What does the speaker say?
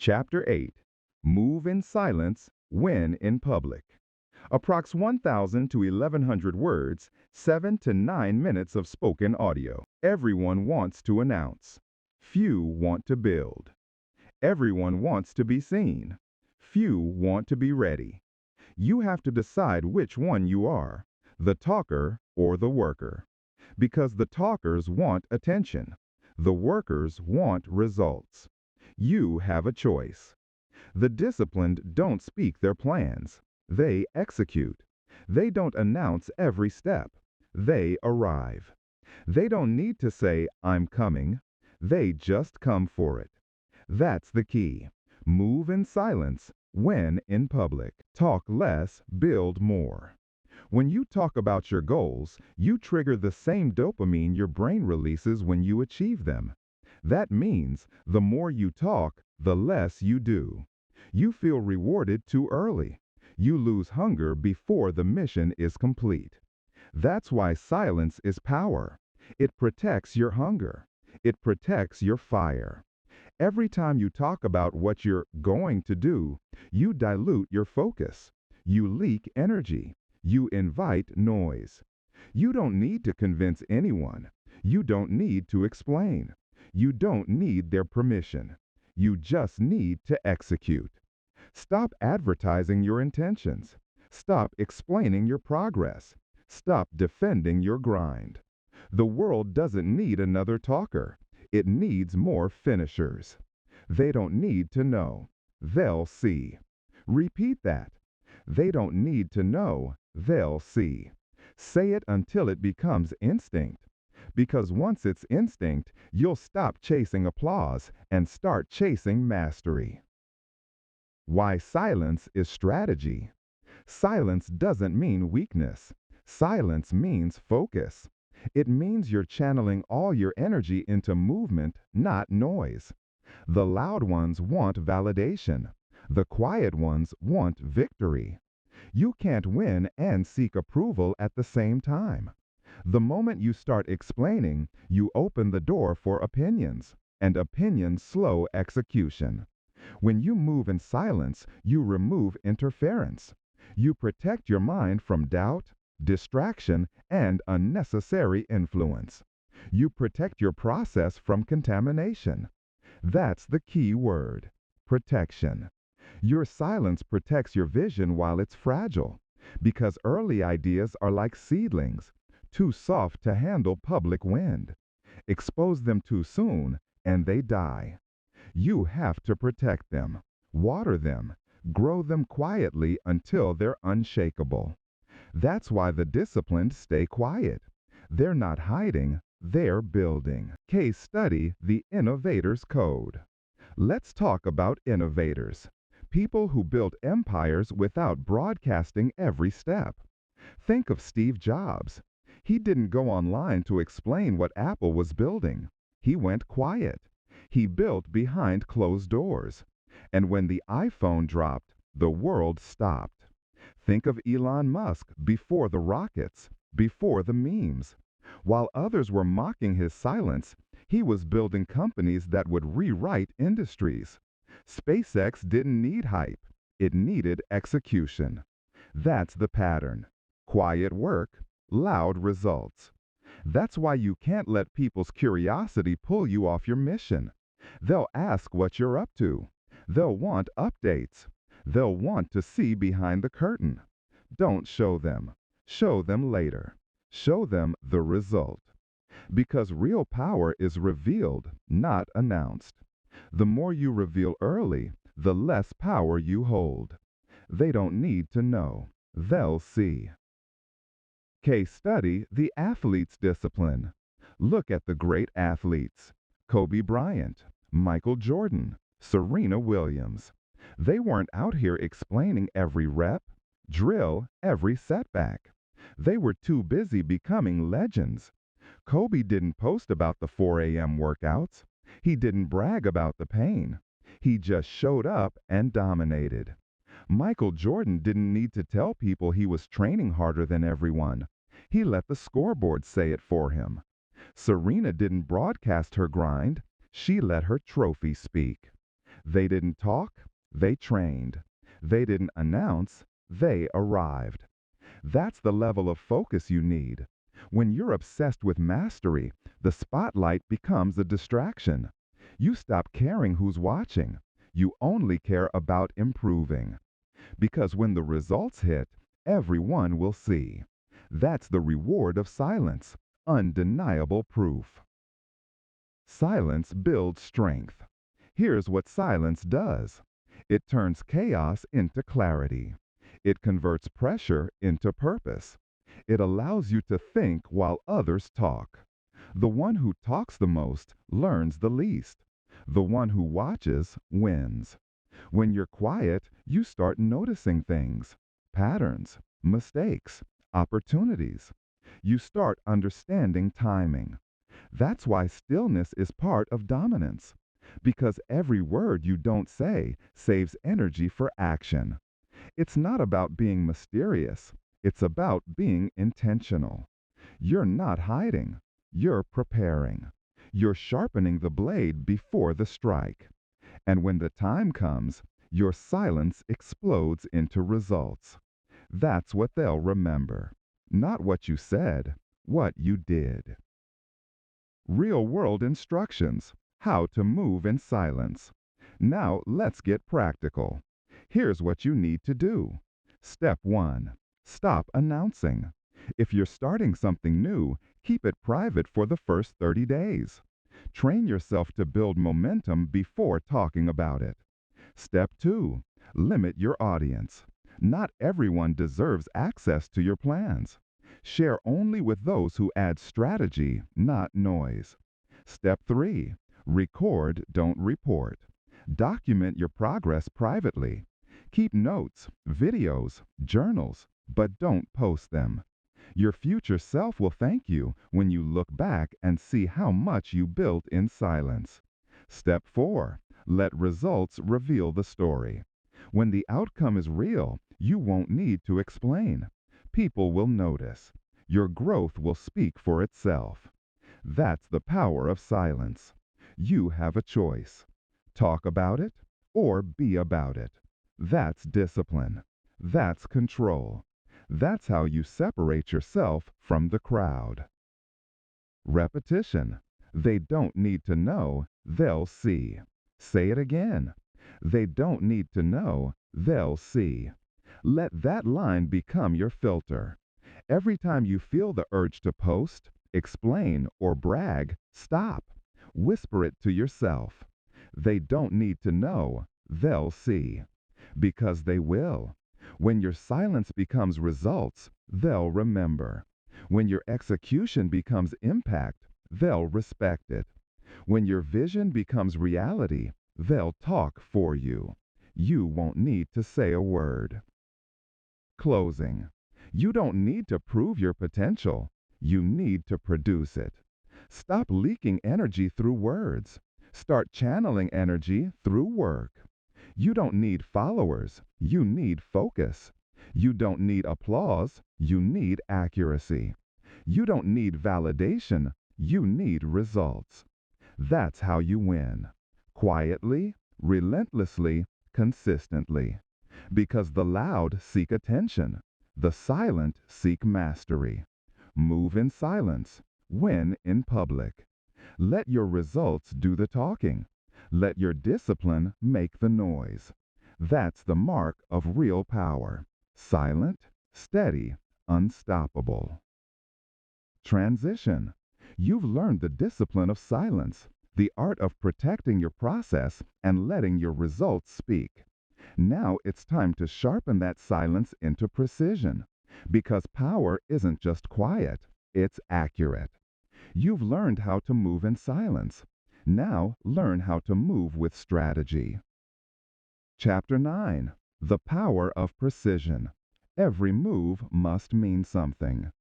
Chapter 8. Move in Silence When in Public. Approx 1,000 to 1,100 words, 7 to 9 minutes of spoken audio. Everyone wants to announce. Few want to build. Everyone wants to be seen. Few want to be ready. You have to decide which one you are, the talker or the worker. Because the talkers want attention. The workers want results. You have a choice. The disciplined don't speak their plans. They execute. They don't announce every step. They arrive. They don't need to say, "I'm coming." They just come for it. That's the key. Move in silence when in public. Talk less, build more. When you talk about your goals, you trigger the same dopamine your brain releases when you achieve them. That means the more you talk, the less you do. You feel rewarded too early. You lose hunger before the mission is complete. That's why silence is power. It protects your hunger. It protects your fire. Every time you talk about what you're going to do, you dilute your focus. You leak energy. You invite noise. You don't need to convince anyone. You don't need to explain. You don't need their permission. You just need to execute. Stop advertising your intentions. Stop explaining your progress. Stop defending your grind. The world doesn't need another talker. It needs more finishers. They don't need to know. They'll see. Repeat that. They don't need to know. They'll see. Say it until it becomes instinct. Because once it's instinct, you'll stop chasing applause and start chasing mastery. Why silence is strategy. Silence doesn't mean weakness. Silence means focus. It means you're channeling all your energy into movement, not noise. The loud ones want validation. The quiet ones want victory. You can't win and seek approval at the same time. The moment you start explaining, you open the door for opinions, and opinions slow execution. When you move in silence, you remove interference. You protect your mind from doubt, distraction, and unnecessary influence. You protect your process from contamination. That's the key word, protection. Your silence protects your vision while it's fragile, because early ideas are like seedlings, too soft to handle public wind. Expose them too soon, and they die. You have to protect them, water them, grow them quietly until they're unshakable. That's why the disciplined stay quiet. They're not hiding, they're building. Case study, the innovator's code. Let's talk about innovators. People who built empires without broadcasting every step. Think of Steve Jobs. He didn't go online to explain what Apple was building. He went quiet. He built behind closed doors. And when the iPhone dropped, the world stopped. Think of Elon Musk before the rockets, before the memes. While others were mocking his silence, he was building companies that would rewrite industries. SpaceX didn't need hype. It needed execution. That's the pattern. Quiet work, loud results. That's why you can't let people's curiosity pull you off your mission. They'll ask what you're up to. They'll want updates. They'll want to see behind the curtain. Don't show them. Show them later. Show them the result. Because real power is revealed, not announced. The more you reveal early, the less power you hold. They don't need to know. They'll see. Case study, the athlete's discipline. Look at the great athletes. Kobe Bryant, Michael Jordan, Serena Williams. They weren't out here explaining every rep, drill, every setback. They were too busy becoming legends. Kobe didn't post about the 4 a.m. workouts. He didn't brag about the pain. He just showed up and dominated. Michael Jordan didn't need to tell people he was training harder than everyone. He let the scoreboard say it for him. Serena didn't broadcast her grind. She let her trophy speak. They didn't talk, they trained. They didn't announce, they arrived. That's the level of focus you need. When you're obsessed with mastery, the spotlight becomes a distraction. You stop caring who's watching. You only care about improving. Because when the results hit, everyone will see. That's the reward of silence, undeniable proof. Silence builds strength. Here's what silence does. It turns chaos into clarity. It converts pressure into purpose. It allows you to think while others talk. The one who talks the most learns the least. The one who watches wins. When you're quiet, you start noticing things, patterns, mistakes, opportunities. You start understanding timing. That's why stillness is part of dominance, because every word you don't say saves energy for action. It's not about being mysterious, it's about being intentional. You're not hiding, you're preparing. You're sharpening the blade before the strike. And when the time comes, your silence explodes into results. That's what they'll remember. Not what you said, what you did. Real world instructions. How to move in silence. Now let's get practical. Here's what you need to do. Step 1. Stop announcing. If you're starting something new, keep it private for the first 30 days. Train yourself to build momentum before talking about it. Step 2. Limit your audience. Not everyone deserves access to your plans. Share only with those who add strategy, not noise. Step 3. Record, don't report. Document your progress privately. Keep notes, videos, journals, but don't post them. Your future self will thank you when you look back and see how much you built in silence. Step 4. Let results reveal the story. When the outcome is real, you won't need to explain. People will notice. Your growth will speak for itself. That's the power of silence. You have a choice. Talk about it or be about it. That's discipline. That's control. That's how you separate yourself from the crowd. Repetition. They don't need to know, they'll see. Say it again. They don't need to know, they'll see. Let that line become your filter. Every time you feel the urge to post, explain, or brag, stop. Whisper it to yourself. They don't need to know, they'll see. Because they will. When your silence becomes results, they'll remember. When your execution becomes impact, they'll respect it. When your vision becomes reality, they'll talk for you. You won't need to say a word. Closing. You don't need to prove your potential. You need to produce it. Stop leaking energy through words. Start channeling energy through work. You don't need followers. You need focus. You don't need applause. You need accuracy. You don't need validation. You need results. That's how you win. Quietly, relentlessly, consistently. Because the loud seek attention. The silent seek mastery. Move in silence. Win in public. Let your results do the talking. Let your discipline make the noise. That's the mark of real power. Silent, steady, unstoppable. Transition. You've learned the discipline of silence, the art of protecting your process and letting your results speak. Now it's time to sharpen that silence into precision, because power isn't just quiet, it's accurate. You've learned how to move in silence. Now learn how to move with strategy. Chapter 9. The Power of Precision. Every move must mean something.